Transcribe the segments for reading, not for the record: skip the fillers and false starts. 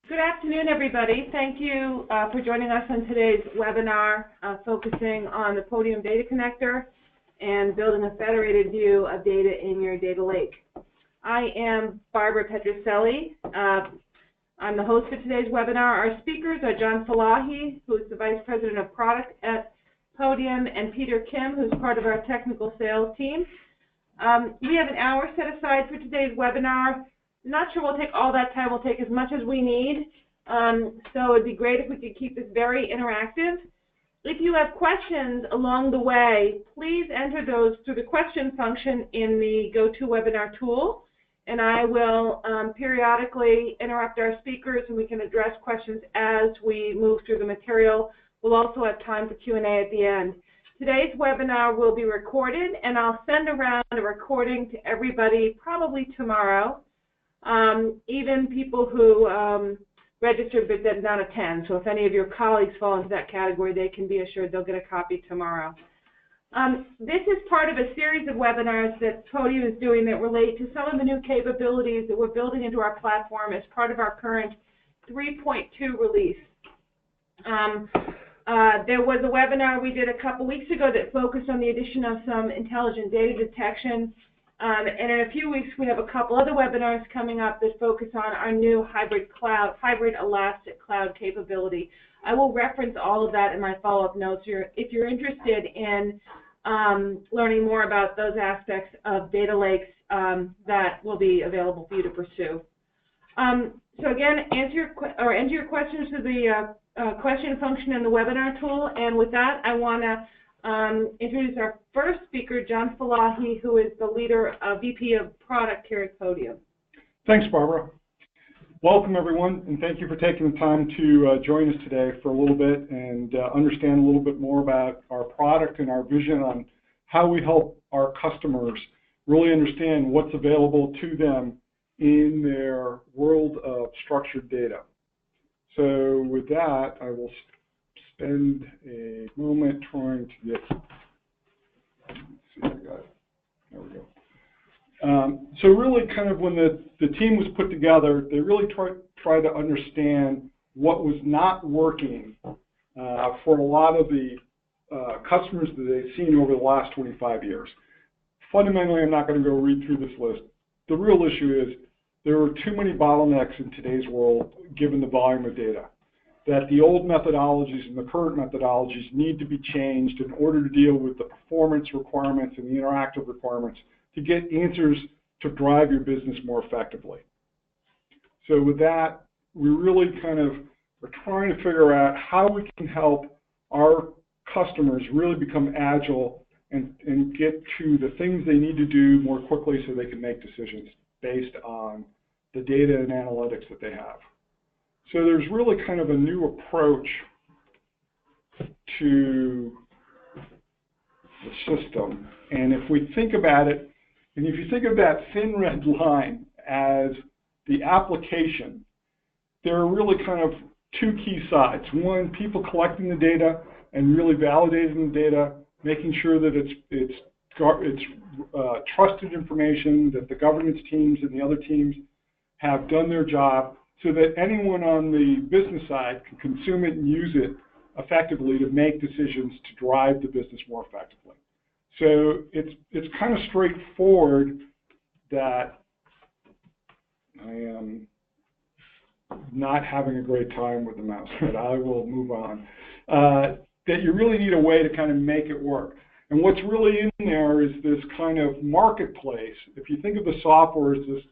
Good afternoon, everybody. Thank you for joining us on today's webinar focusing on the Podium Data Connector and building a federated view of data in your data lake. I am Barbara Petroselli. I'm the host of today's webinar. Our speakers are John Felahi, who is the Vice President of Product at Podium, and Peter Kim, who's part of our technical sales team. We have an hour set aside for today's webinar. Not sure we'll take all that time. We'll take as much as we need. So it'd be great if we could keep this very interactive. If you have questions along the way, please enter those through the question function in the GoToWebinar tool, and I will periodically interrupt our speakers and we can address questions as we move through the material. We'll also have time for Q&A at the end. Today's webinar will be recorded, and I'll send around a recording to everybody probably tomorrow. Even people who registered but did not attend. So if any of your colleagues fall into that category, they can be assured they'll get a copy tomorrow. This is part of a series of webinars that Podium is doing that relate to some of the new capabilities that we're building into our platform as part of our current 3.2 release. There was a webinar we did a couple weeks ago that focused on the addition of some intelligent data detection. And in a few weeks, we have a couple other webinars coming up that focus on our new hybrid elastic cloud capability. I will reference all of that in my follow-up notes if you're interested in learning more about those aspects of data lakes that will be available for you to pursue. So again, enter your questions to the question function in the webinar tool. And with that, I want to introduce our first speaker, John Felahi, who is the leader, VP of Product here at Podium. Thanks, Barbara. Welcome, everyone, and thank you for taking the time to join us today for a little bit and understand a little bit more about our product and our vision on how we help our customers really understand what's available to them in their world of structured data. So with that, I will spend a moment trying to get, let's see, I got it. There we go. So really kind of when the team was put together, they really tried to understand what was not working for a lot of the customers that they've seen over the last 25 years. Fundamentally, I'm not going to go read through this list. The real issue is there are too many bottlenecks in today's world given the volume of data, that the old methodologies and the current methodologies need to be changed in order to deal with the performance requirements and the interactive requirements to get answers to drive your business more effectively. So with that, we really kind of are trying to figure out how we can help our customers really become agile and get to the things they need to do more quickly so they can make decisions based on the data and analytics that they have. So there's really kind of a new approach to the system. And if we think about it, and if you think of that thin red line as the application, there are really kind of two key sides. One, people collecting the data and really validating the data, making sure that it's trusted information, that the governance teams and the other teams have done their job, so that anyone on the business side can consume it and use it effectively to make decisions to drive the business more effectively. So it's kind of straightforward that I am not having a great time with the mouse, but I will move on. That you really need a way to kind of make it work. And what's really in there is this kind of marketplace. If you think of the software as this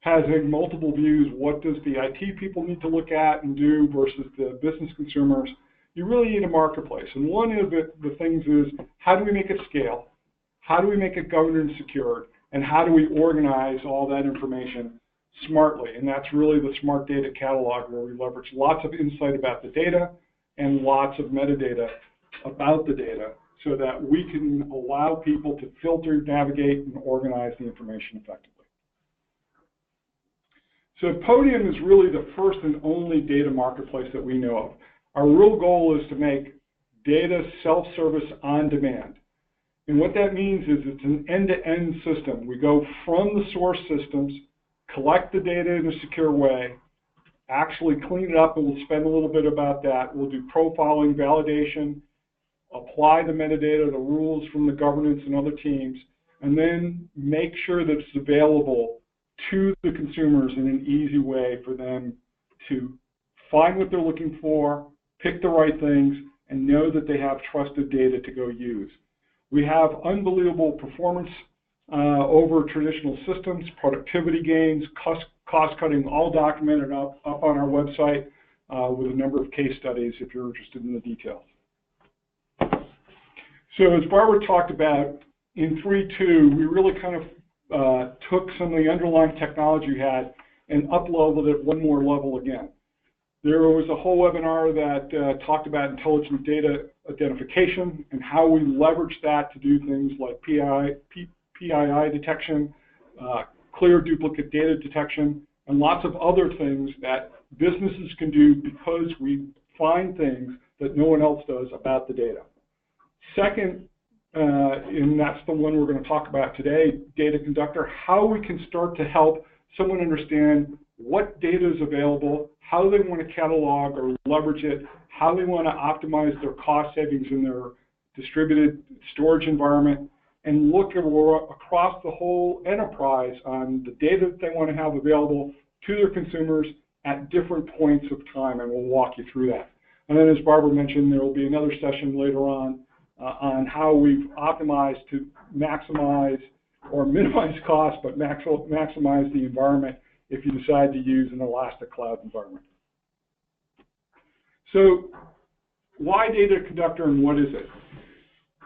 having multiple views, what does the IT people need to look at and do versus the business consumers, you really need a marketplace. And one of the things is, how do we make it scale? How do we make it governed and secured? And how do we organize all that information smartly? And that's really the Smart Data Catalog, where we leverage lots of insight about the data and lots of metadata about the data so that we can allow people to filter, navigate, and organize the information effectively. So Podium is really the first and only data marketplace that we know of. Our real goal is to make data self-service on demand. And what that means is it's an end-to-end system. We go from the source systems, collect the data in a secure way, actually clean it up, and we'll spend a little bit about that. We'll do profiling, validation, apply the metadata, the rules from the governance and other teams, and then make sure that it's available to the consumers in an easy way for them to find what they're looking for, pick the right things, and know that they have trusted data to go use. We have unbelievable performance over traditional systems, productivity gains, cost cutting, all documented up on our website with a number of case studies if you're interested in the details. So as Barbara talked about, in 3.2, we really kind of took some of the underlying technology we had and up-leveled it one more level again. There was a whole webinar that talked about intelligent data identification and how we leverage that to do things like PII detection, clear duplicate data detection, and lots of other things that businesses can do because we find things that no one else does about the data. Second, and that's the one we're going to talk about today, Data Conductor, how we can start to help someone understand what data is available, how they want to catalog or leverage it, how they want to optimize their cost savings in their distributed storage environment, and look across the whole enterprise on the data that they want to have available to their consumers at different points of time, and we'll walk you through that. And then, as Barbara mentioned, there will be another session later on how we've optimized to maximize or minimize costs, but maximize the environment if you decide to use an elastic cloud environment. So why Data Conductor and what is it?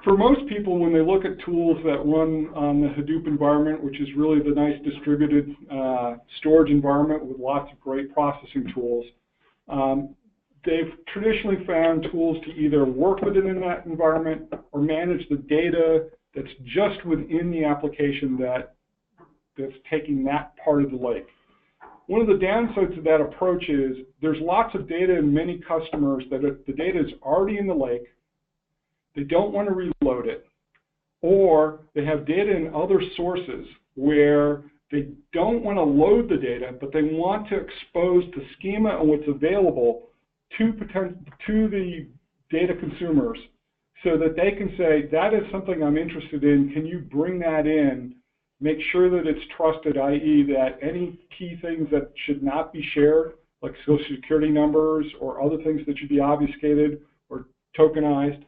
For most people, when they look at tools that run on the Hadoop environment, which is really the nice distributed storage environment with lots of great processing tools, they've traditionally found tools to either work within that environment or manage the data that's just within the application that's taking that part of the lake. One of the downsides of that approach is there's lots of data in many customers that the data is already in the lake, they don't want to reload it, or they have data in other sources where they don't want to load the data, but they want to expose the schema and what's available to the data consumers so that they can say, that is something I'm interested in, can you bring that in? Make sure that it's trusted, i.e. that any key things that should not be shared, like social security numbers or other things that should be obfuscated or tokenized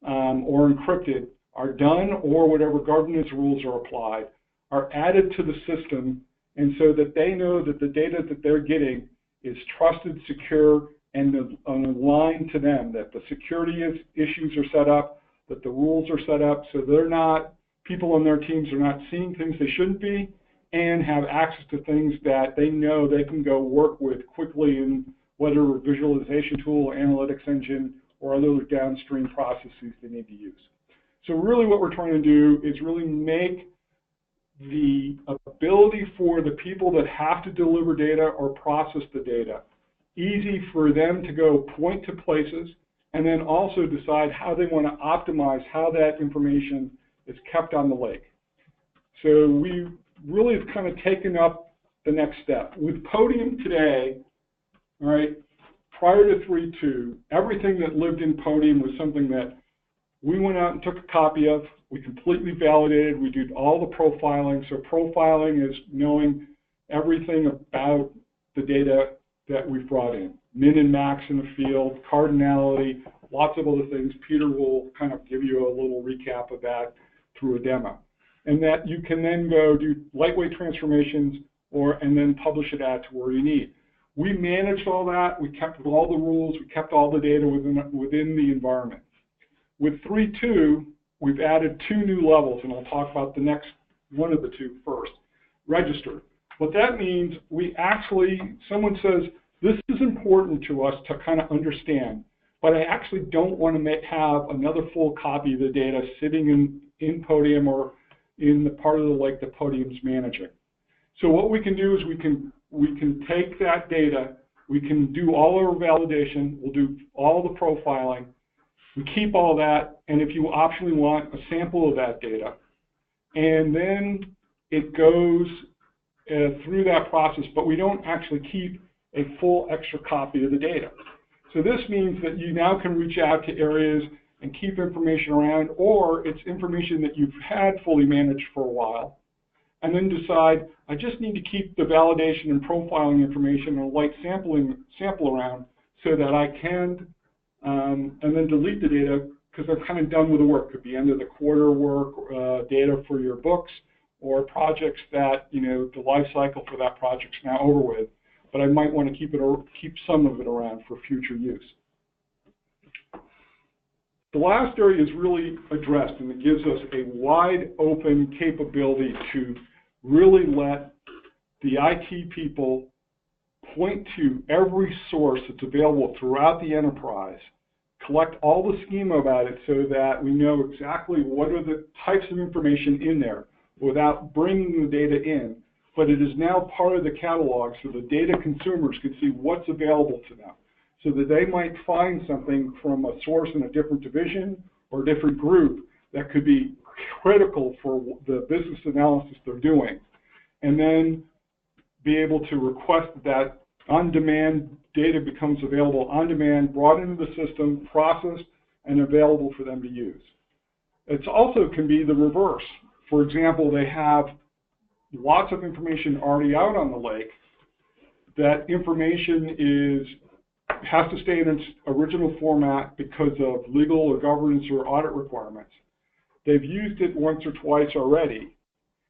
or encrypted, are done, or whatever governance rules are applied, are added to the system, and so that they know that the data that they're getting is trusted, secure, and aligned to them, that the security issues are set up, that the rules are set up, so they're not, people on their teams are not seeing things they shouldn't be, and have access to things that they know they can go work with quickly in whether a visualization tool, analytics engine, or other downstream processes they need to use. So really what we're trying to do is really make the ability for the people that have to deliver data or process the data easy for them to go point to places, and then also decide how they want to optimize how that information is kept on the lake. So we really have kind of taken up the next step. With Podium today, all right, prior to 3.2, everything that lived in Podium was something that we went out and took a copy of, we completely validated, we did all the profiling. So profiling is knowing everything about the data that we've brought in. Min and max in the field, cardinality, lots of other things. Peter will kind of give you a little recap of that through a demo. And that you can then go do lightweight transformations and then publish it out to where you need. We managed all that, we kept all the rules, we kept all the data within the environment. With 3.2, we've added 2 new levels, and I'll talk about the next one of the 2 first. Register. What that means, we actually, someone says, this is important to us to kind of understand, but I actually don't want to have another full copy of the data sitting in Podium or in the part of the lake that Podium's managing. So what we can do is we can take that data, we can do all our validation, we'll do all the profiling, we keep all that, and if you optionally want a sample of that data, and then it goes through that process, but we don't actually keep a full extra copy of the data. So this means that you now can reach out to areas and keep information around, or it's information that you've had fully managed for a while, and then decide, I just need to keep the validation and profiling information and a light sample around so that I can, and then delete the data because I'm kind of done with the work. Could be end of the quarter work, data for your books, or projects that, you know, the life cycle for that project's now over with, but I might want to keep some of it around for future use. The last area is really addressed, and it gives us a wide open capability to really let the IT people point to every source that's available throughout the enterprise, collect all the schema about it so that we know exactly what are the types of information in there without bringing the data in, but it is now part of the catalog so the data consumers can see what's available to them, so that they might find something from a source in a different division or a different group that could be critical for the business analysis they're doing, and then be able to request that on-demand data becomes available on demand, brought into the system, processed, and available for them to use. It also can be the reverse. For example, they have lots of information already out on the lake. That information has to stay in its original format because of legal or governance or audit requirements. They've used it once or twice already,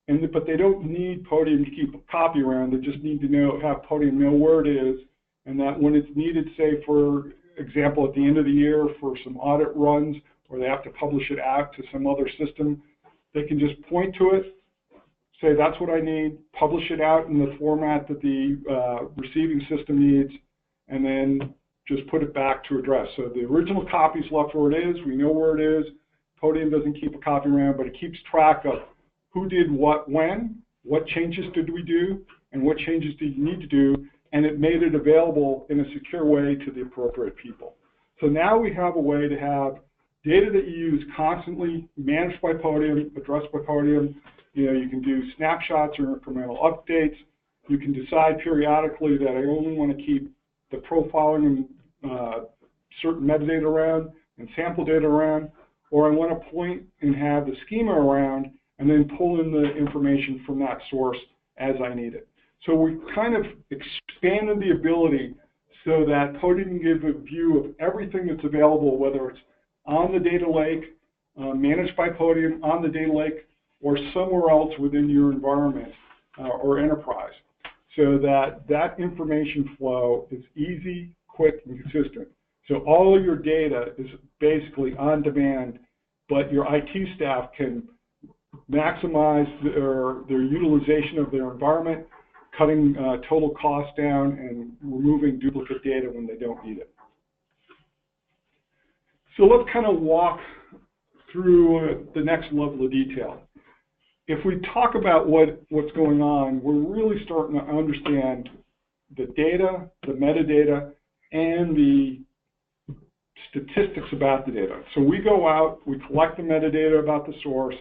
but they don't need Podium to keep a copy around. They just need to have Podium know where it is, and that when it's needed, say, for example, at the end of the year for some audit runs, or they have to publish it out to some other system, they can just point to it, say, that's what I need, publish it out in the format that the receiving system needs, and then just put it back to address. So the original copy's left where it is. We know where it is. Podium doesn't keep a copy around, but it keeps track of who did what when, what changes did we do, and what changes do you need to do, and it made it available in a secure way to the appropriate people. So now we have a way to have data that you use constantly, managed by Podium, addressed by Podium. You know, you can do snapshots or incremental updates. You can decide periodically that I only want to keep the profiling and certain metadata around and sample data around, or I want to point and have the schema around and then pull in the information from that source as I need it. So we kind of expanded the ability so that Podium can give a view of everything that's available, whether it's on the data lake, managed by Podium, on the data lake, or somewhere else within your environment or enterprise, so that that information flow is easy, quick, and consistent. So all of your data is basically on demand, but your IT staff can maximize their utilization of their environment, cutting total costs down and removing duplicate data when they don't need it. So let's kind of walk through the next level of detail. If we talk about what's going on, we're really starting to understand the data, the metadata, and the statistics about the data. So we go out, we collect the metadata about the source,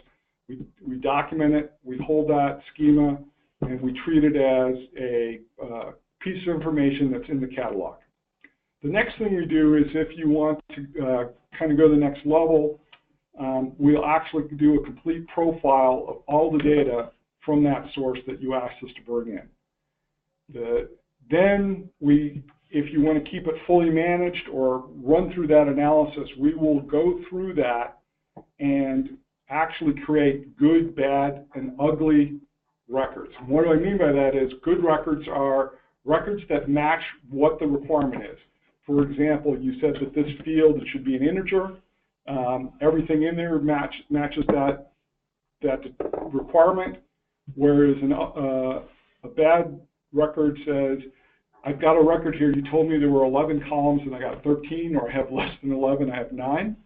we document it, we hold that schema, and we treat it as a piece of information that's in the catalog. The next thing we do is, if you want to kind of go to the next level, we'll actually do a complete profile of all the data from that source that you asked us to bring in. Then if you want to keep it fully managed or run through that analysis, we will go through that and actually create good, bad, and ugly records. And what do I mean by that is good records are records that match what the requirement is. For example, you said that this field, it should be an integer. Everything in there matches that requirement, whereas a bad record says, I've got a record here, you told me there were 11 columns and I got 13, or I have less than 11, I have 9.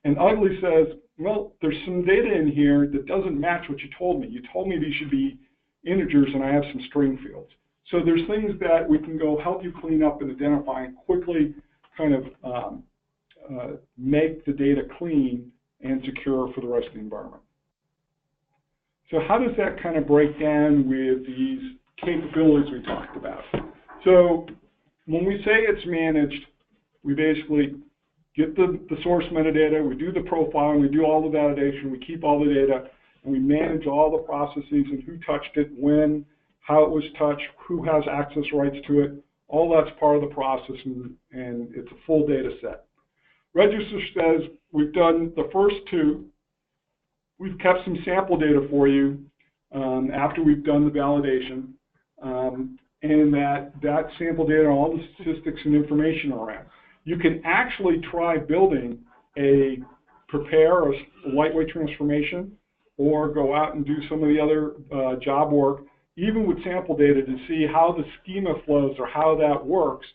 And ugly says, well, there's some data in here that doesn't match what you told me. You told me these should be integers and I have some string fields. So there's things that we can go help you clean up and identify and quickly kind of make the data clean and secure for the rest of the environment. So how does that kind of break down with these capabilities we talked about? So when we say it's managed, we basically get the source metadata, we do the profiling, we do all the validation, we keep all the data, and we manage all the processes and who touched it, when, how it was touched, who has access rights to it. All that's part of the process, and it's a full data set. Register says we've done the first two. We've kept some sample data for you after we've done the validation, and that sample data, all the statistics and information around. You can actually try building prepare a lightweight transformation, or go out and do some of the other job work, even with sample data, to see how the schema flows or how that works,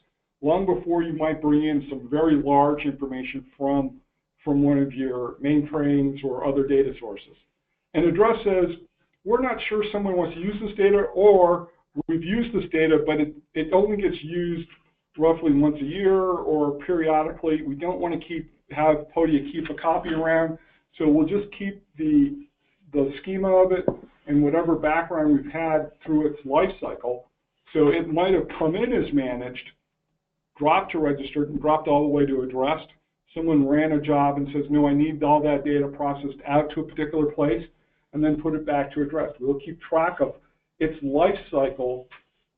long before you might bring in some very large information from one of your mainframes or other data sources. And address says, we're not sure someone wants to use this data, or we've used this data, but it only gets used roughly once a year or periodically. We don't want to have Podia keep a copy around, so we'll just keep the schema of it and whatever background we've had through its life cycle. So it might have come in as managed, dropped to registered, and dropped all the way to addressed. Someone ran a job and says, no, I need all that data processed out to a particular place, and then put it back to addressed. We'll keep track of its life cycle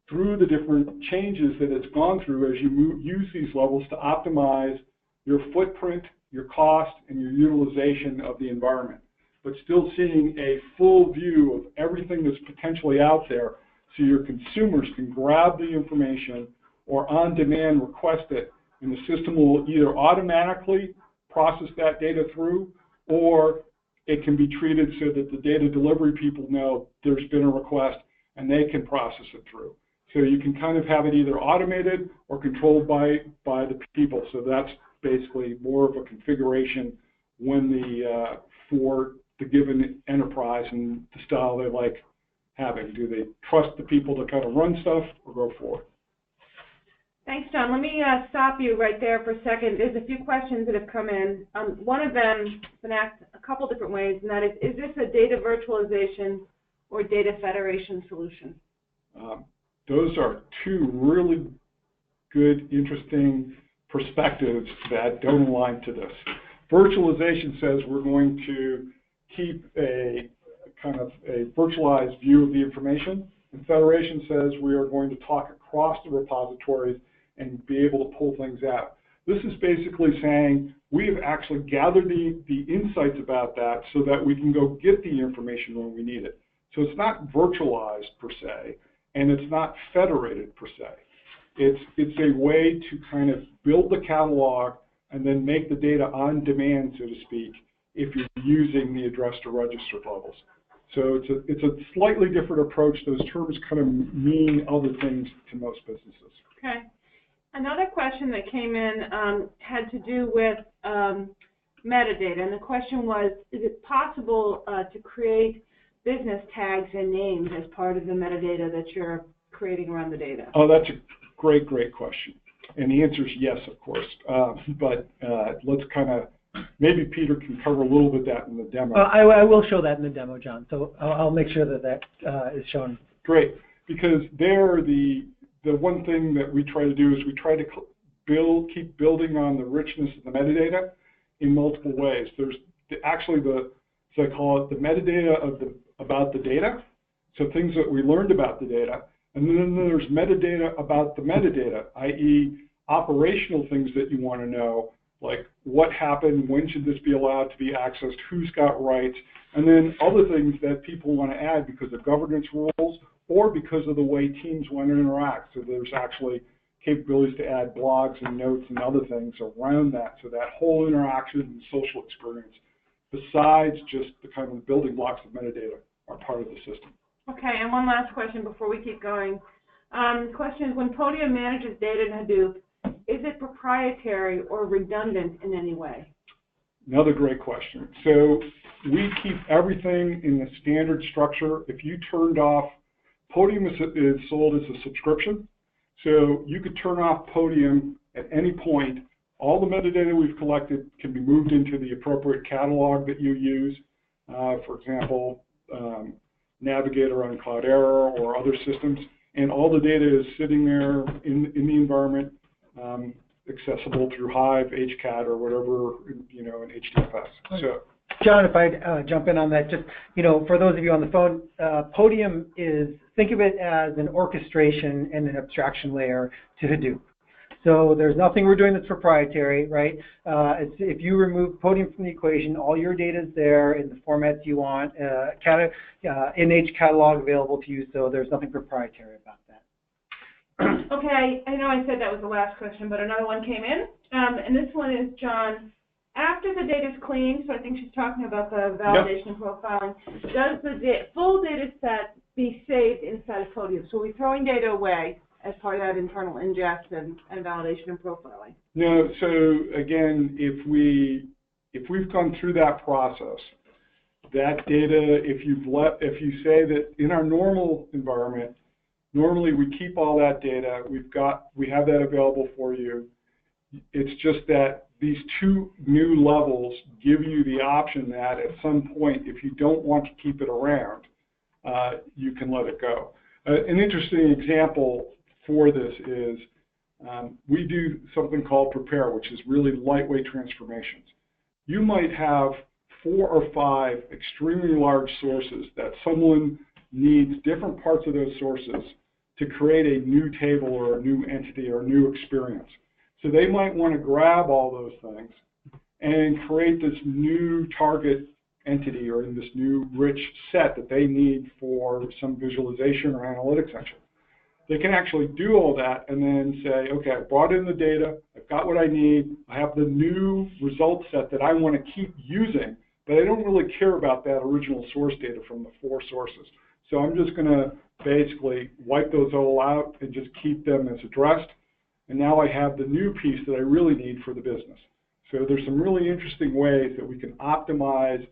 through the different changes that it's gone through as you use these levels to optimize your footprint, your cost, and your utilization of the environment, but still seeing a full view of everything that's potentially out there, so your consumers can grab the information or on demand request it, and the system will either automatically process that data through, or it can be treated so that the data delivery people know there's been a request and they can process it through. So you can kind of have it either automated or controlled by the people. So that's basically more of a configuration for the given enterprise and the style they like having. Do they trust the people to kind of run stuff, or go forward? Thanks, John. Let me stop you right there for a second. There's a few questions that have come in. One of them has been asked a couple different ways, and that is this a data virtualization or data federation solution? Those are two really good, interesting perspectives that don't align to this. Virtualization says we're going to keep a kind of a virtualized view of the information, and federation says we are going to talk across the repositories and be able to pull things out. This is basically saying we have actually gathered the insights about that so that we can go get the information when we need it. So it's not virtualized per se, and it's not federated per se. It's a way to kind of build the catalog and then make the data on demand, so to speak, if you're using the address to registered levels. So it's a slightly different approach. Those terms kind of mean other things to most businesses. Okay. Another question that came in had to do with metadata, and the question was, is it possible to create business tags and names as part of the metadata that you're creating around the data? Oh, that's a great question. And the answer is yes, of course. But let's kind of, maybe Peter can cover a little bit that in the demo. I will show that in the demo, John. So I'll make sure that is shown. Great, because there the one thing that we try to do is we try to keep building on the richness of the metadata in multiple ways. There's actually so I call it the metadata about the data, so things that we learned about the data, and then there's metadata about the metadata, i.e. operational things that you want to know, like what happened, when should this be allowed to be accessed, who's got rights, and then other things that people want to add because of governance rules or because of the way teams want to interact. So there's actually capabilities to add blogs and notes and other things around that, so that whole interaction and social experience, besides just the kind of building blocks of metadata, are part of the system. Okay, and one last question before we keep going. The question is, when Podium manages data in Hadoop, is it proprietary or redundant in any way? Another great question. So we keep everything in the standard structure. If you turned off, Podium is sold as a subscription. So you could turn off Podium at any point. All the metadata we've collected can be moved into the appropriate catalog that you use. For example, Navigator on Cloudera or other systems. and all the data is sitting there in the environment, accessible through Hive, HCAT, or whatever, in HDFS. So, John, if I jump in on that, just, for those of you on the phone, Podium think of it as an orchestration and an abstraction layer to Hadoop. So there's nothing we're doing that's proprietary, right? If you remove Podium from the equation, all your data is there in the formats you want, NH catalog available to you, so there's nothing proprietary about that. Okay, I know I said that was the last question, but another one came in, and this one is, John, after the data is cleaned, so I think she's talking about the validation and profiling, does the full data set be saved inside of Podium? So we're throwing data away as part of that internal ingest and validation and profiling? No, so again, if we've gone through that process, that data, if you say that in our normal environment, normally we keep all that data, we have that available for you. It's just that these two new levels give you the option that at some point, if you don't want to keep it around, you can let it go. An interesting example for this is we do something called prepare, which is really lightweight transformations. You might have 4 or 5 extremely large sources that someone needs different parts of those sources to create a new table or a new entity or a new experience. So they might want to grab all those things and create this new target entity or this new rich set that they need for some visualization or analytics action. They can actually do all that and then say, okay, I brought in the data, I've got what I need, I have the new result set that I want to keep using, but I don't really care about that original source data from the 4 sources. So I'm just going to basically wipe those all out and just keep them as addressed. And now I have the new piece that I really need for the business. So there's some really interesting ways that we can optimize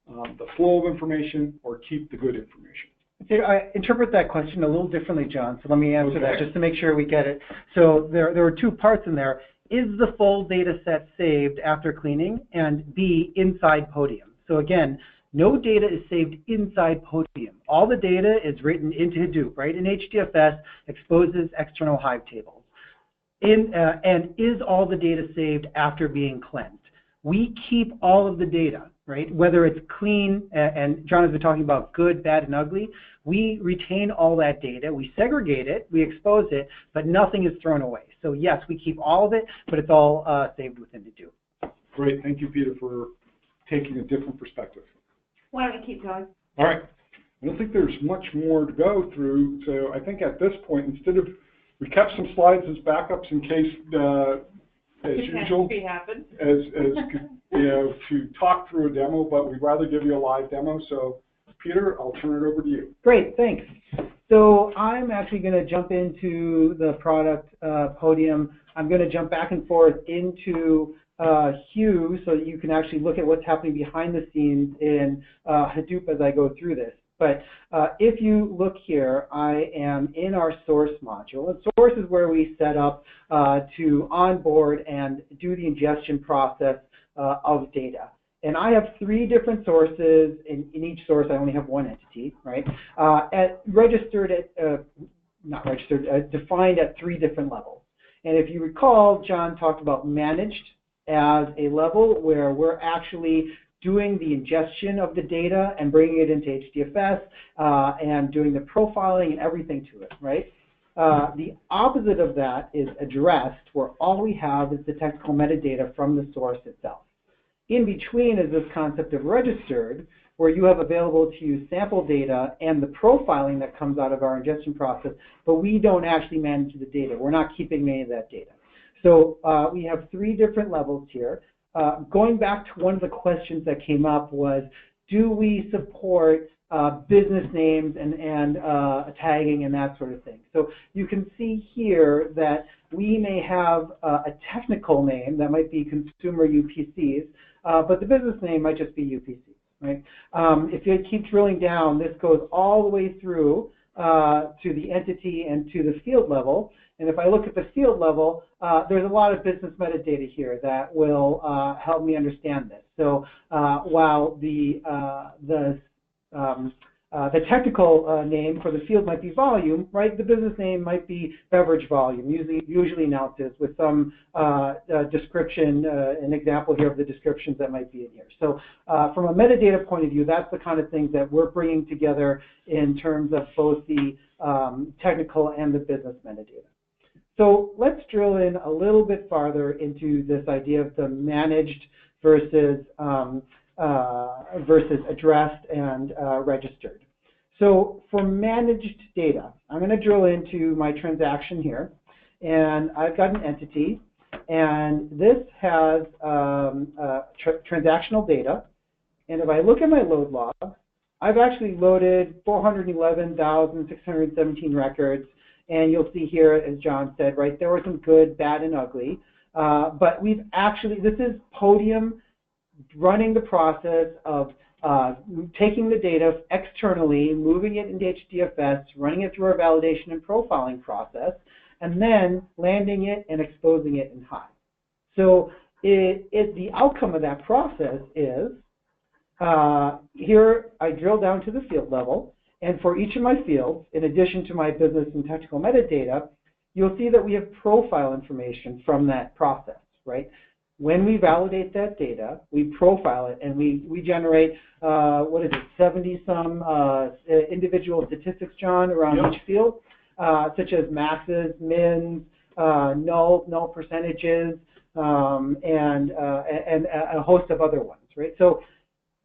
the flow of information or keep the good information. I interpret that question a little differently, John, so let me answer that just to make sure we get it. So there were 2 parts in there. Is the full data set saved after cleaning? And B, inside Podium. So again, no data is saved inside Podium. All the data is written into Hadoop, right? In HDFS, exposes external Hive tables. And is all the data saved after being cleansed? We keep all of the data, right? Whether it's clean, and John has been talking about good, bad, and ugly, we retain all that data, we segregate it, we expose it, but nothing is thrown away. So yes, we keep all of it, but it's all saved within Hadoop. Great, thank you, Peter, for taking a different perspective. Why don't we keep going? All right, I don't think there's much more to go through, so I think at this point, instead of, we kept some slides as backups in case, as usual, to talk through a demo, but we'd rather give you a live demo. So, Peter, I'll turn it over to you. Great, thanks. So I'm actually going to jump into the product Podium. I'm going to jump back and forth into Hue so that you can actually look at what's happening behind the scenes in Hadoop as I go through this. But if you look here, I am in our source module. And source is where we set up to onboard and do the ingestion process of data. And I have 3 different sources. In each source, I only have 1 entity, right? Defined at 3 different levels. And if you recall, John talked about managed as a level where we're actually doing the ingestion of the data and bringing it into HDFS and doing the profiling and everything to it, right? The opposite of that is addressed, where all we have is the technical metadata from the source itself. In between is this concept of registered, where you have available to you sample data and the profiling that comes out of our ingestion process, but we don't actually manage the data. We're not keeping any of that data. So we have 3 different levels here. Going back to one of the questions that came up was, do we support business names and tagging and that sort of thing? So you can see here that we may have a technical name that might be consumer UPCs, but the business name might just be UPCs, right? If you keep drilling down, this goes all the way through to the entity and to the field level. And if I look at the field level, there's a lot of business metadata here that will help me understand this. So while the the technical name for the field might be volume, right? The business name might be beverage volume, usually announces with some description, an example here of the descriptions that might be in here. So from a metadata point of view, that's the kind of things that we're bringing together in terms of both the technical and the business metadata. So let's drill in a little bit farther into this idea of the managed versus addressed and registered. So for managed data, I'm going to drill into my transaction here, and I've got an entity, and this has transactional data. And if I look at my load log, I've actually loaded 411,617 records, and you'll see here, as John said, right, there were some good, bad, and ugly. But we've actually, this is Podium running the process of taking the data externally, moving it into HDFS, running it through our validation and profiling process, and then landing it and exposing it in Hive. So the outcome of that process is, here I drill down to the field level, and for each of my fields, in addition to my business and technical metadata, you'll see that we have profile information from that process, right? When we validate that data, we profile it, and we generate, 70-some individual statistics, John, around each field, such as maxes, mins, null percentages, and a host of other ones, right? So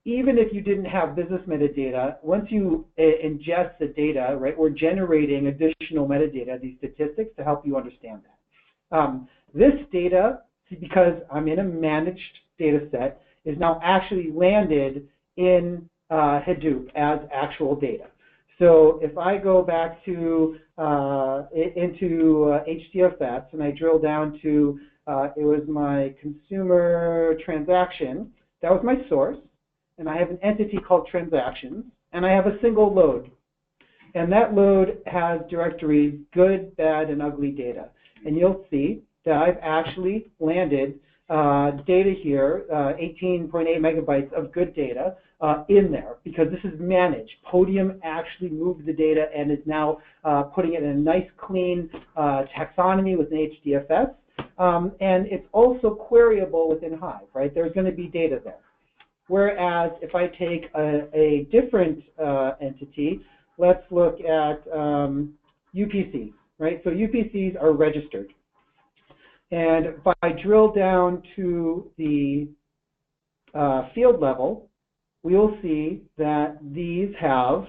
even if you didn't have business metadata, once you ingest the data, right, we're generating additional metadata, these statistics, to help you understand that. This data, because I'm in a managed data set, is now actually landed in Hadoop as actual data. So if I go back to into HDFS and I drill down to, it was my consumer transaction, that was my source, and I have an entity called transactions, and I have a single load. And that load has directories good, bad, and ugly data. And you'll see that I've actually landed data here, 18.8 megabytes of good data in there, because this is managed. Podium actually moved the data and is now putting it in a nice, clean taxonomy within HDFS. And it's also queryable within Hive, right? There's going to be data there. Whereas if I take a different entity, let's look at UPCs, right? So UPCs are registered. And if I drill down to the field level, we'll see that these have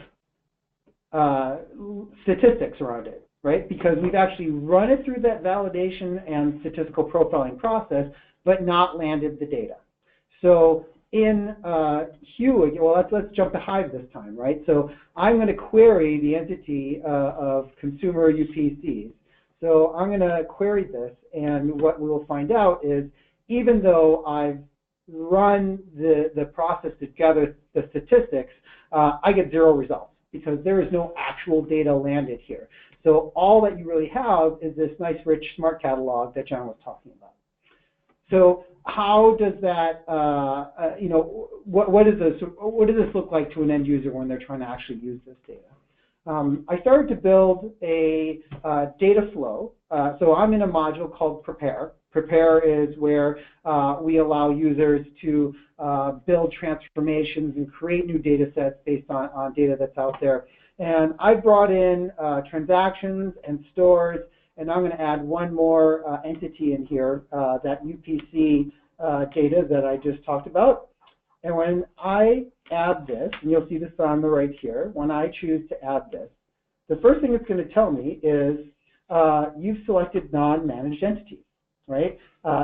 statistics around it, right? Because we've actually run it through that validation and statistical profiling process, but not landed the data. So in Hue, well, let's jump to Hive this time, right? So I'm going to query the entity of consumer UPCs. So I'm going to query this, and what we'll find out is, even though I've run the process to gather the statistics, I get 0 results because there is no actual data landed here. So all that you really have is this nice, rich smart catalog that John was talking about. So how does that, what does this look like to an end user when they're trying to actually use this data? I started to build a data flow. So I'm in a module called Prepare. Prepare is where we allow users to build transformations and create new data sets based on data that's out there. And I brought in transactions and stores, and I'm going to add one more entity in here, that UPC data that I just talked about. And when I add this, and you'll see this on the right here, when I choose to add this, the first thing it's going to tell me is you've selected non-managed entities, right?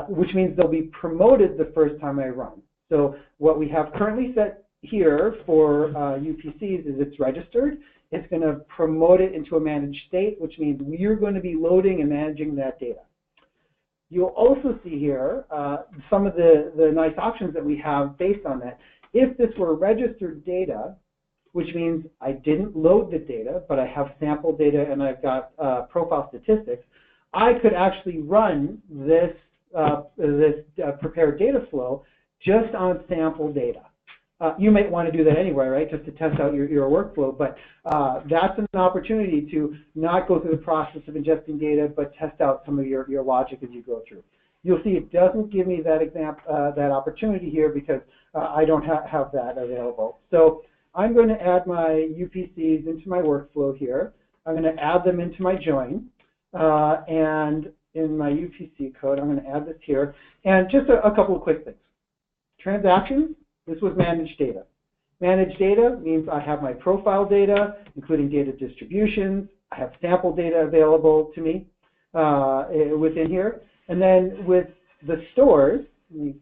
Which means they'll be promoted the first time I run. So what we have currently set here for UPCs is it's registered. It's going to promote it into a managed state, which means we're going to be loading and managing that data. You'll also see here some of the nice options that we have based on that. If this were registered data, which means I didn't load the data, but I have sample data and I've got profile statistics, I could actually run this prepared data flow just on sample data. You might want to do that anyway, right, just to test out your workflow, but that's an opportunity to not go through the process of ingesting data, but test out some of your logic as you go through. You'll see it doesn't give me that that opportunity here because I don't have that available. So I'm going to add my UPCs into my workflow here. I'm going to add them into my join, and in my UPC code, I'm going to add this here. And just a couple of quick things. Transactions, this was managed data. Managed data means I have my profile data, including data distributions. I have sample data available to me within here. And then with the stores, let me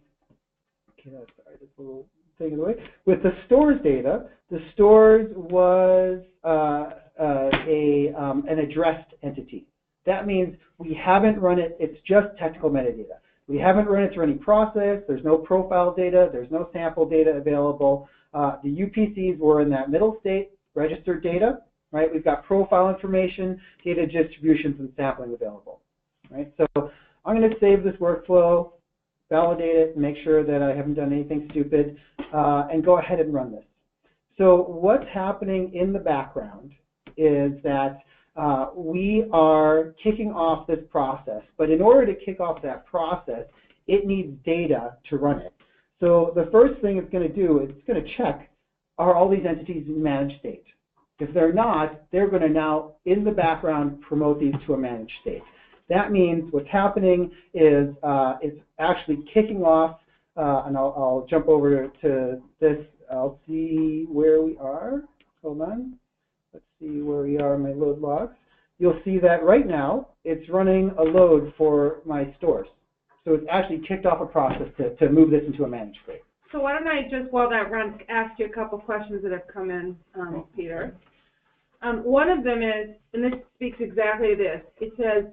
get out, sorry, this little thing in the way. With the stores data, the stores was an addressed entity. That means we haven't run it, it's just technical metadata. We haven't run it through any process, there's no profile data, there's no sample data available. The UPCs were in that middle state, registered data, right? We've got profile information, data distributions, and sampling available, right? So I'm going to save this workflow, validate it, make sure that I haven't done anything stupid, and go ahead and run this. So what's happening in the background is that we are kicking off this process, but in order to kick off that process, it needs data to run it. So the first thing it's going to do is it's going to check, are all these entities in managed state? If they're not, they're going to now, in the background, promote these to a managed state. That means what's happening is it's actually kicking off, and I'll jump over to this. I'll see where we are. Hold on. Let's see where we are in my load logs. You'll see that right now it's running a load for my stores. So it's actually kicked off a process to move this into a managed state. So why don't I just, while that runs, ask you a couple questions that have come in, Peter. One of them is, and this speaks exactly to this, it says,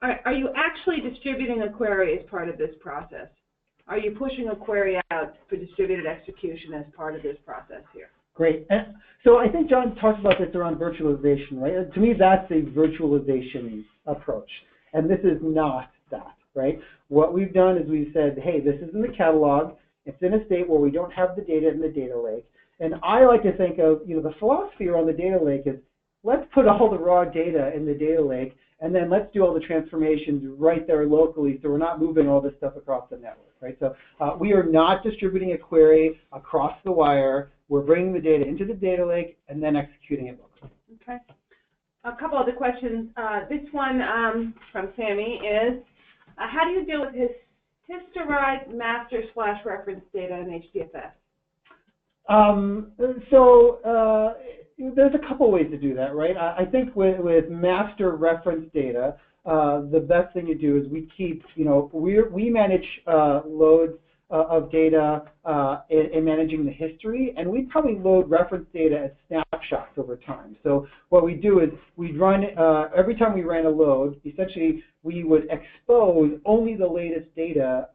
are you actually distributing a query as part of this process? Are you pushing a query out for distributed execution as part of this process here? Great. So I think John talked about this around virtualization, right? To me, that's a virtualization approach, and this is not that, right? What we've done is we've said, hey, this is in the catalog. It's in a state where we don't have the data in the data lake. And I like to think of, the philosophy around the data lake is, let's put all the raw data in the data lake, and then let's do all the transformations right there locally so we're not moving all this stuff across the network, right? So we are not distributing a query across the wire. We're bringing the data into the data lake and then executing it locally. Okay. A couple other questions. This one from Sammy is, how do you deal with hysterized master/reference data in HDFS? There's a couple ways to do that, right? I think with master reference data, the best thing to do is we keep, we manage loads of data in managing the history, and we probably load reference data as snapshots over time. So what we do is we run, every time we ran a load, essentially we would expose only the latest data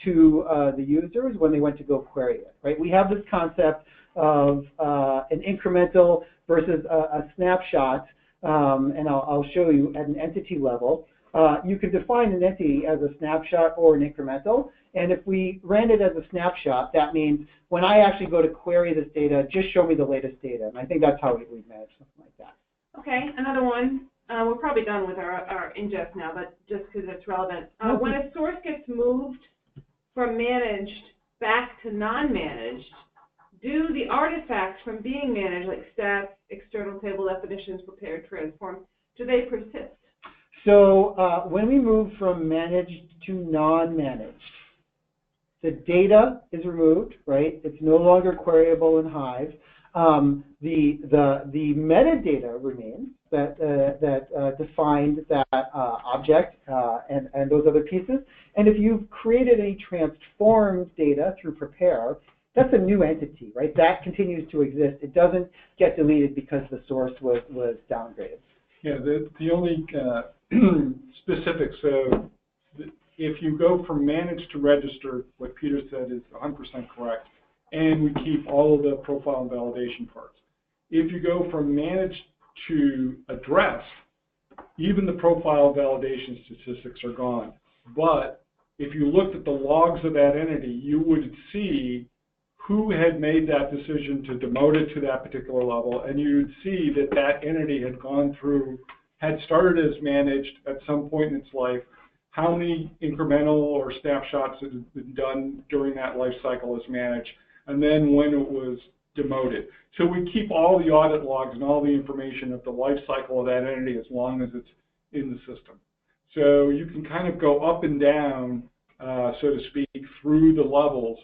to the users when they went to go query it, right? We have this concept of an incremental versus a snapshot, and I'll show you at an entity level. You can define an entity as a snapshot or an incremental, and if we ran it as a snapshot, that means when I actually go to query this data, just show me the latest data, and I think that's how we manage something like that. Okay, another one. We're probably done with our ingest now, but just because it's relevant. When a source gets moved from managed back to non-managed, do the artifacts from being managed, like stats, external table definitions, prepared, transformed, do they persist? So when we move from managed to non-managed, the data is removed, right? It's no longer queryable in Hive. The metadata remains that defined that object and those other pieces. And if you've created any transformed data through prepare, that's a new entity, right? That continues to exist. It doesn't get deleted because the source was downgraded. Yeah, the only specifics, so if you go from managed to registered, what Peter said is 100% correct, and we keep all of the profile and validation parts. If you go from managed to addressed, even the profile validation statistics are gone. But if you looked at the logs of that entity, you would see who had made that decision to demote it to that particular level, and you'd see that that entity had gone through, had started as managed at some point in its life, how many incremental or snapshots had been done during that life cycle as managed, and then when it was demoted. So we keep all the audit logs and all the information of the life cycle of that entity as long as it's in the system. So you can kind of go up and down, so to speak, through the levels,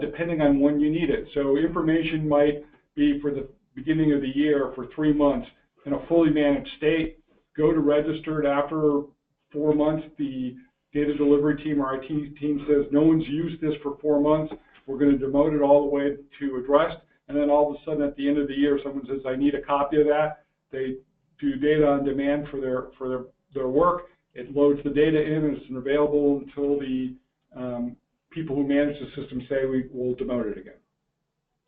depending on when you need it. So information might be for the beginning of the year for 3 months in a fully managed state, go to registered. After 4 months, the data delivery team or IT team says, no one's used this for 4 months, we're going to demote it all the way to addressed. And then all of a sudden at the end of the year, someone says, I need a copy of that. They do data on demand for their work. It loads the data in and it's available until the people who manage the system say we will demote it again.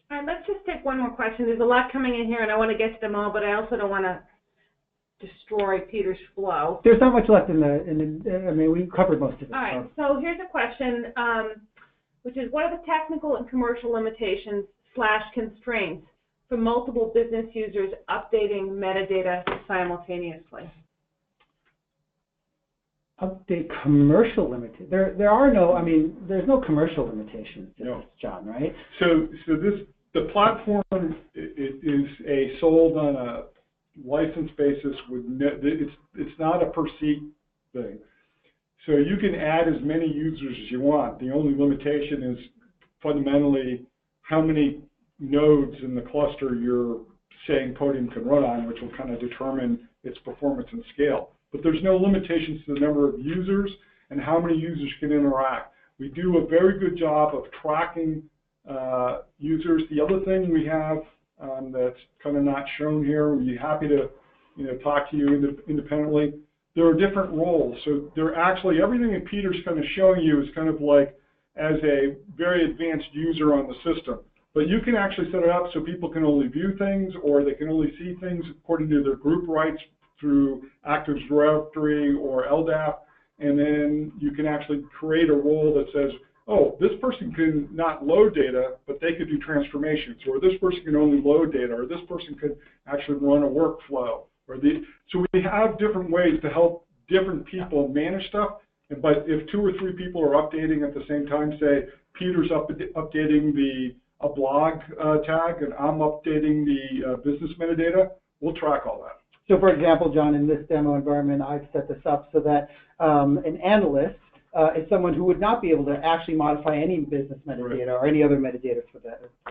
All right, let's just take one more question. There's a lot coming in here, and I want to get to them all, but I also don't want to destroy Peter's flow. There's not much left in the I mean, we covered most of it. All right, so here's a question, which is, what are the technical and commercial limitations / constraints for multiple business users updating metadata simultaneously? Update commercial limitations. There are no, I mean, there's no commercial limitations, no. John, right? So the platform is sold on a license basis with it's not a per seat thing. So you can add as many users as you want. The only limitation is fundamentally how many nodes in the cluster you're saying Podium can run on, which will kind of determine its performance and scale. But there's no limitations to the number of users and how many users can interact. We do a very good job of tracking users. The other thing we have that's kind of not shown here, we'd be happy to talk to you independently. There are different roles. So they're actually, everything that Peter's kind of showing you is kind of like as a very advanced user on the system. But you can actually set it up so people can only view things, or they can only see things according to their group rights through Active Directory or LDAP, and then you can actually create a role that says, oh, this person can not load data, but they could do transformations, or this person can only load data, or this person could actually run a workflow. So we have different ways to help different people manage stuff, but if 2 or 3 people are updating at the same time, say Peter's updating a blog tag and I'm updating the business metadata, we'll track all that. So for example, John, in this demo environment, I've set this up so that an analyst is someone who would not be able to actually modify any business metadata or any other metadata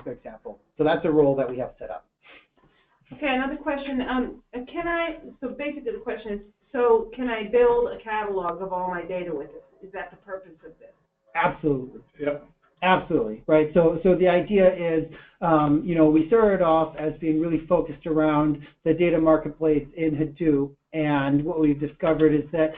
for example. So that's a role that we have set up. Okay, another question. So basically the question is, so can I build a catalog of all my data with it? Is that the purpose of this? Absolutely. Yep. Absolutely, right? So the idea is, we started off as being really focused around the data marketplace in Hadoop, and what we've discovered is that,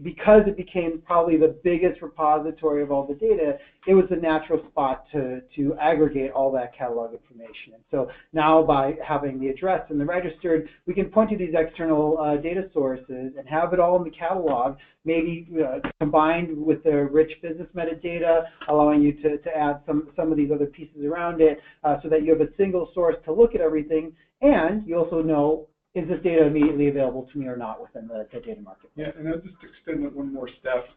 because it became probably the biggest repository of all the data, it was a natural spot to aggregate all that catalog information. And so now by having the address and the registered, we can point to these external data sources and have it all in the catalog, maybe combined with the rich business metadata, allowing you to add some of these other pieces around it, so that you have a single source to look at everything, and you also know, is this data immediately available to me or not within the data market? Yeah, and I'll just extend it one more step,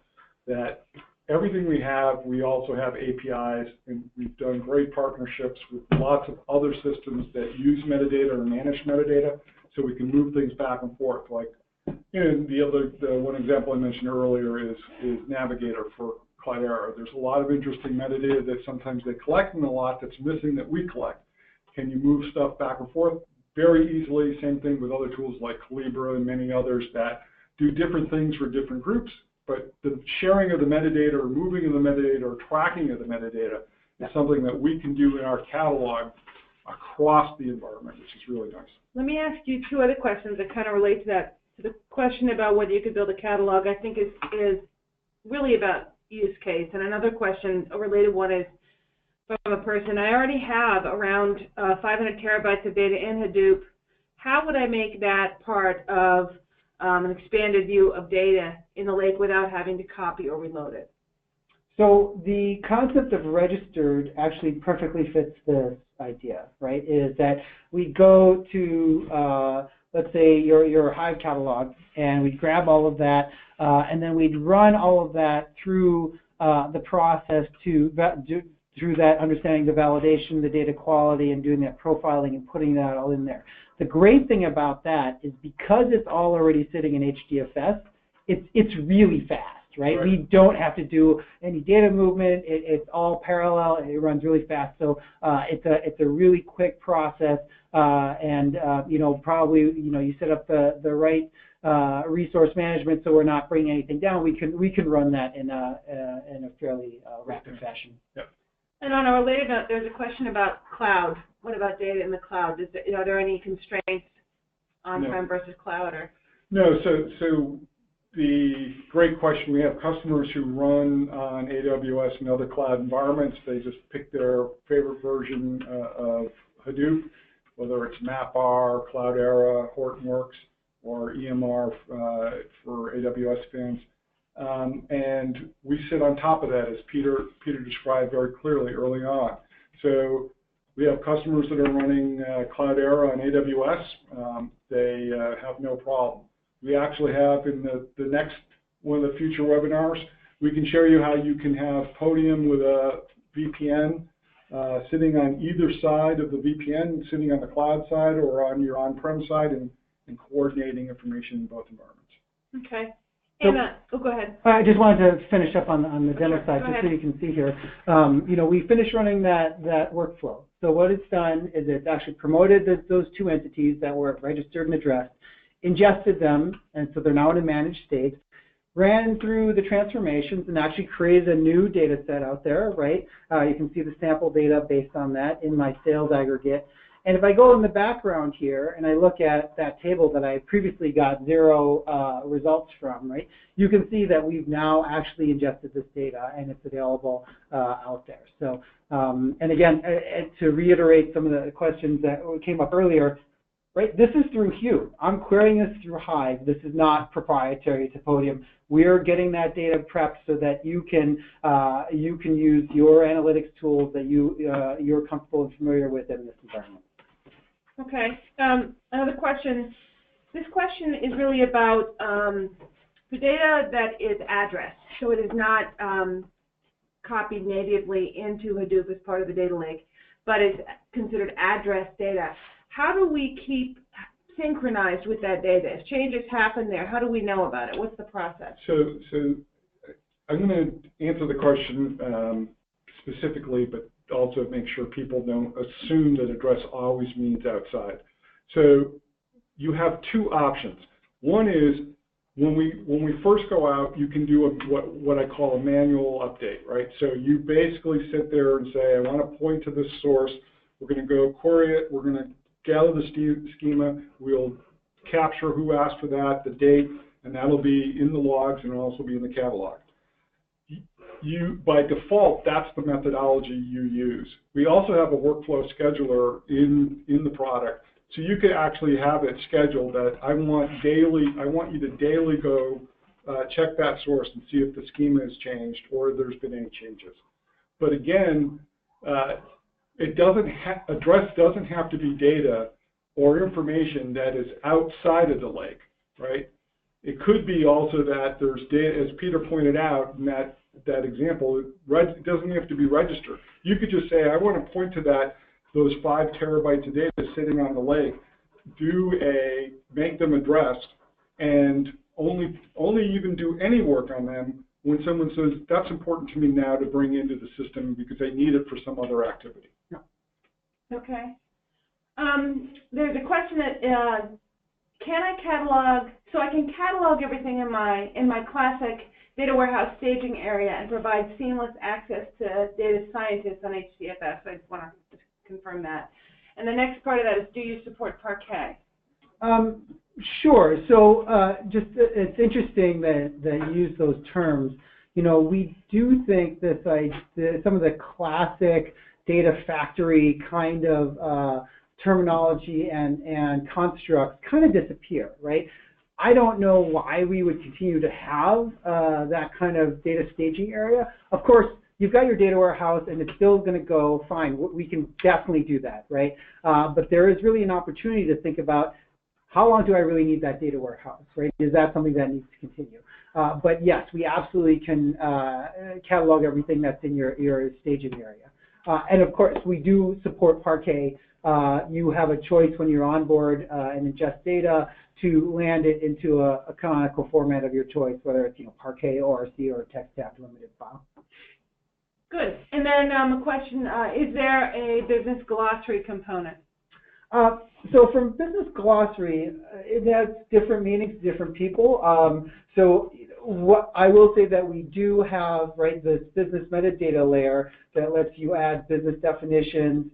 that everything we have, we also have APIs, and we've done great partnerships with lots of other systems that use metadata or manage metadata, so we can move things back and forth. Like, the one example I mentioned earlier is Navigator for Cloudera. There's a lot of interesting metadata that sometimes they collect, and a lot that's missing that we collect. Can you move stuff back and forth? Very easily. Same thing with other tools like Calibra and many others that do different things for different groups, but the sharing of the metadata or moving of the metadata or tracking of the metadata is something that we can do in our catalog across the environment, which is really nice. Let me ask you 2 other questions that kind of relate to that. So the question about whether you could build a catalog, I think, is really about use case. And another question, a related one, is from a person. I already have around 500 terabytes of data in Hadoop. How would I make that part of an expanded view of data in the lake without having to copy or reload it? So the concept of registered actually perfectly fits this idea, right? Is that we go to, let's say, your Hive catalog, and we'd grab all of that, and then we'd run all of that through the process through that understanding the validation, the data quality, and doing that profiling and putting that all in there. The great thing about that is because it's all already sitting in HDFS, it's really fast, right? We don't have to do any data movement. It's all parallel. It runs really fast. So it's a really quick process, and probably you set up the right resource management so we're not bringing anything down. We can run that in a fairly rapid fashion. Yep. And on a related note, there's a question about cloud. What about data in the cloud? Are there any constraints on-prem versus cloud? Or? No, so the great question, we have customers who run on AWS and other cloud environments. They just pick their favorite version of Hadoop, whether it's MapR, Cloudera, Hortonworks, or EMR for AWS fans. And we sit on top of that, as Peter described very clearly early on. So we have customers that are running Cloudera on AWS. They have no problem. We actually have in the next one of the future webinars, we can show you how you can have Podium with a VPN sitting on either side of the VPN, sitting on the cloud side or on your on-prem side, and coordinating information in both environments. Okay. So, Anna, go ahead. I just wanted to finish up on the demo side, just ahead. so you can see here. We finished running that workflow. So what it's done is it's actually promoted those two entities that were registered and addressed, ingested them, and so they're now in a managed state, ran through the transformations and actually created a new data set out there, right? You can see the sample data based on that in my sales aggregate. And if I go in the background here and I look at that table that I previously got 0 results from, right, you can see that we've now actually ingested this data and it's available out there. So, and again, to reiterate some of the questions that came up earlier, right, this is through Hue. I'm querying this through Hive. This is not proprietary to Podium. We're getting that data prepped so that you can use your analytics tools that you're comfortable and familiar with in this environment. Okay. Another question. This question is really about the data that is addressed. So it is not copied natively into Hadoop as part of the data lake, but it's considered address data. How do we keep synchronized with that data? If changes happen there, how do we know about it? What's the process? So I'm going to answer the question specifically, but also make sure people don't assume that address always means outside. So you have two options. One is when we first go out, you can do what I call a manual update, right? So you basically sit there and say, I want to point to this source. We're going to go query it. We're going to gather the schema. We'll capture who asked for that, the date, and that'll be in the logs and it'll also be in the catalog. By default, that's the methodology you use. We also have a workflow scheduler in the product, so you could actually have it scheduled that I want you to daily go check that source and see if the schema has changed or there's been any changes. But again, address doesn't have to be data or information that is outside of the lake, right? It could be also that there's data, as Peter pointed out in that example, it doesn't have to be registered. You could just say, I want to point to those 5 terabytes of data sitting on the lake, make them addressed, and only even do any work on them when someone says, that's important to me now to bring into the system because they need it for some other activity. Yeah. Okay. There's a question that, can I catalog, so I can catalog everything in my classic data warehouse staging area and provide seamless access to data scientists on HDFS. I just want to confirm that. And the next part of that is, do you support Parquet? Sure. So it's interesting that you use those terms. We do think some of the classic data factory kind of terminology and constructs kind of disappear, right? I don't know why we would continue to have that kind of data staging area. Of course, you've got your data warehouse, and it's still going to go fine. We can definitely do that, right? But there is really an opportunity to think about how long do I really need that data warehouse, right? Is that something that needs to continue? But yes, we absolutely can catalog everything that's in your staging area. And of course, we do support Parquet. You have a choice when you're on board and ingest data to land it into a canonical format of your choice, whether it's Parquet, ORC, or text tab limited file. Good. And then a question, is there a business glossary component? So from business glossary, it has different meanings to different people. So what I will say that we do have, right, this business metadata layer that lets you add business definitions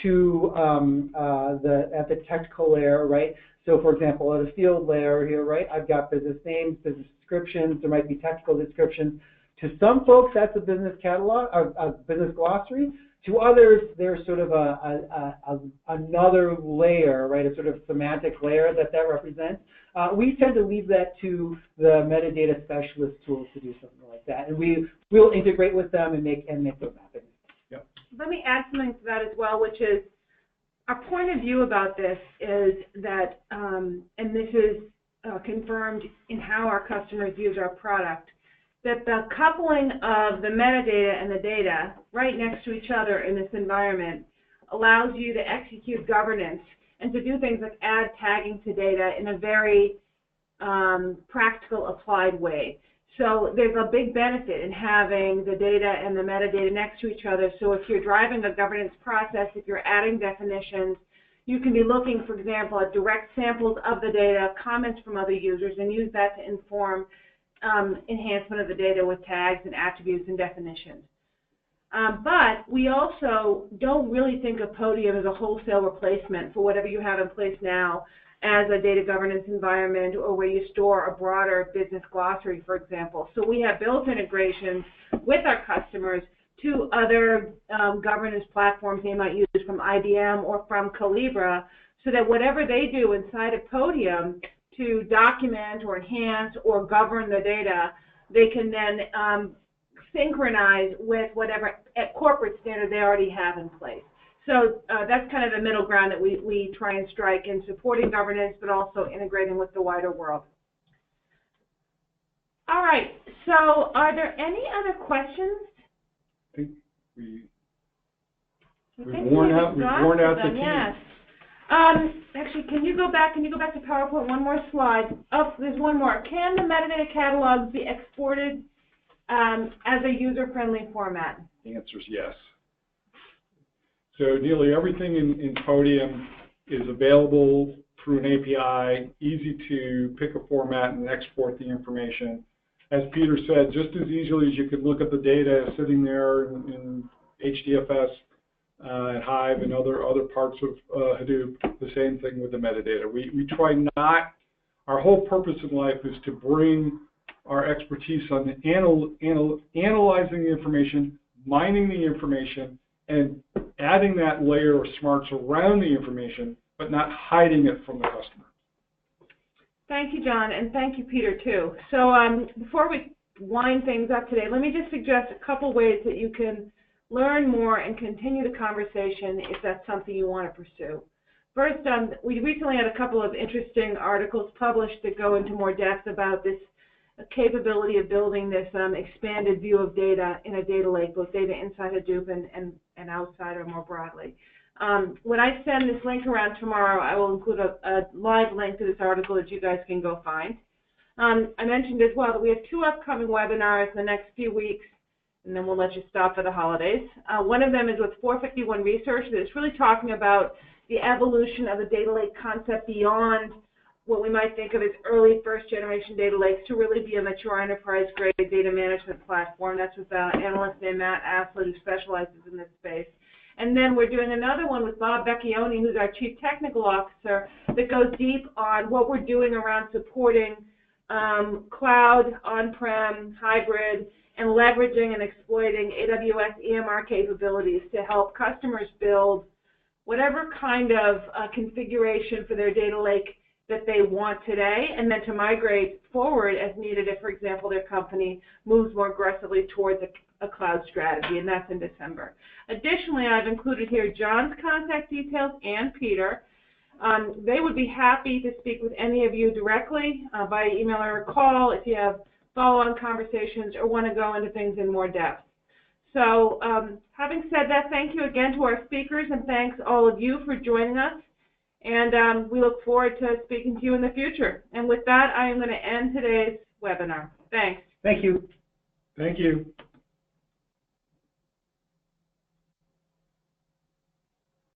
to at the technical layer, right? So for example, at a field layer here, right, I've got business names, business descriptions, there might be technical descriptions. To some folks, that's a business catalog, a business glossary. To others, there's sort of another layer, right, a sort of semantic layer that represents. We tend to leave that to the metadata specialist tools to do something like that, and we'll integrate with them and make those happen. Yep. Let me add something to that as well, which is our point of view about this is that, and this is confirmed in how our customers use our product, that the coupling of the metadata and the data right next to each other in this environment allows you to execute governance and to do things like add tagging to data in a very practical, applied way. So there's a big benefit in having the data and the metadata next to each other. So if you're driving a governance process, if you're adding definitions, you can be looking, for example, at direct samples of the data, comments from other users, and use that to inform enhancement of the data with tags and attributes and definitions. But we also don't really think of Podium as a wholesale replacement for whatever you have in place now as a data governance environment or where you store a broader business glossary, for example. So we have built integrations with our customers to other governance platforms they might use from IBM or from Calibra, so that whatever they do inside of Podium to document or enhance or govern the data, they can then synchronize with whatever corporate standard they already have in place. So that's kind of the middle ground that we try and strike in supporting governance, but also integrating with the wider world. All right, so are there any other questions? I think we've worn out the team. Yes. Actually, can you go back to PowerPoint one more slide? Oh, there's one more. Can the metadata catalogs be exported as a user-friendly format? The answer is yes. So nearly everything in Podium is available through an API, easy to pick a format and export the information. As Peter said, just as easily as you could look at the data sitting there in HDFS, and Hive and other parts of Hadoop, the same thing with the metadata. We try not, our whole purpose in life is to bring our expertise on analyzing the information, mining the information, and adding that layer of smarts around the information, but not hiding it from the customer. Thank you, John, and thank you, Peter, too. So before we wind things up today, let me just suggest a couple ways that you can learn more and continue the conversation if that's something you want to pursue. First, we recently had a couple of interesting articles published that go into more depth about this capability of building this expanded view of data in a data lake, both data inside Hadoop and outside or more broadly. When I send this link around tomorrow, I will include a live link to this article that you guys can go find. I mentioned as well that we have 2 upcoming webinars in the next few weeks, and then we'll let you stop for the holidays. One of them is with 451 Research, that's really talking about the evolution of the data lake concept beyond what we might think of as early first-generation data lakes to really be a mature enterprise-grade data management platform. That's with an analyst named Matt Aslett, who specializes in this space. And then we're doing another one with Bob Vecchione, who's our Chief Technical Officer, that goes deep on what we're doing around supporting cloud, on-prem, hybrid, and leveraging and exploiting AWS EMR capabilities to help customers build whatever kind of configuration for their data lake that they want today, and then to migrate forward as needed if, for example, their company moves more aggressively towards a cloud strategy, and that's in December. Additionally, I've included here John's contact details and Peter. They would be happy to speak with any of you directly by email or call if you have follow-on conversations or want to go into things in more depth. So having said that, thank you again to our speakers, and thanks all of you for joining us. And we look forward to speaking to you in the future. And with that, I am going to end today's webinar. Thanks. Thank you. Thank you.